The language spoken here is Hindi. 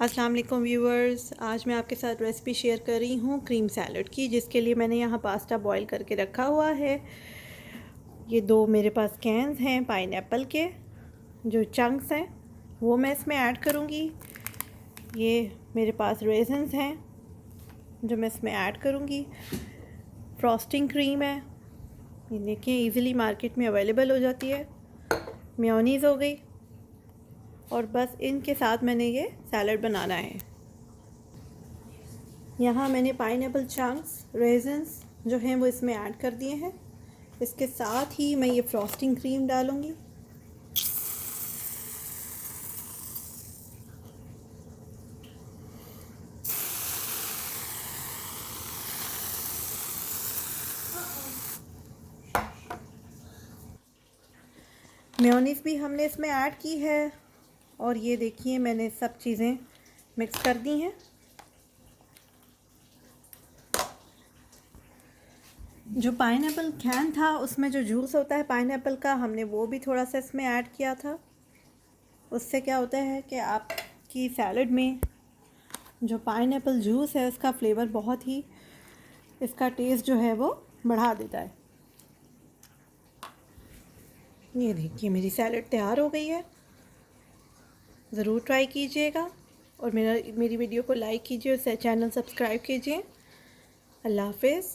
अस्सलाम वालेकुम व्यूअर्स, आज मैं आपके साथ रेसिपी शेयर कर रही हूँ क्रीम सैलड की, जिसके लिए मैंने यहाँ पास्ता बॉईल करके रखा हुआ है। ये दो मेरे पास कैन्स हैं पाइनएप्पल के, जो चंक्स हैं वो मैं इसमें ऐड करूँगी। ये मेरे पास रेज़न्स हैं जो मैं इसमें ऐड करूँगी। फ्रॉस्टिंग क्रीम है, ये देखिए इजीली मार्केट में अवेलेबल हो जाती है। मेयोनीज़ हो गई, और बस इनके साथ मैंने ये सैलड बनाना है। यहाँ मैंने पाइनएप्पल चंक्स, रेज़न्स जो हैं वो इसमें ऐड कर दिए हैं। इसके साथ ही मैं ये फ्रॉस्टिंग क्रीम डालूँगी। मेयोनीज़ भी हमने इसमें ऐड की है, और ये देखिए मैंने सब चीज़ें मिक्स कर दी हैं। जो पाइनएप्पल कैन था उसमें जो जूस होता है पाइनएप्पल का, हमने वो भी थोड़ा सा इसमें ऐड किया था। उससे क्या होता है कि आपकी सैलड में जो पाइनएप्पल जूस है उसका फ्लेवर बहुत ही, इसका टेस्ट जो है वो बढ़ा देता है। ये देखिए मेरी सैलड तैयार हो गई है। ज़रूर ट्राई कीजिएगा, और मेरी वीडियो को लाइक कीजिए और चैनल सब्सक्राइब कीजिए। अल्लाह हाफ़िज़।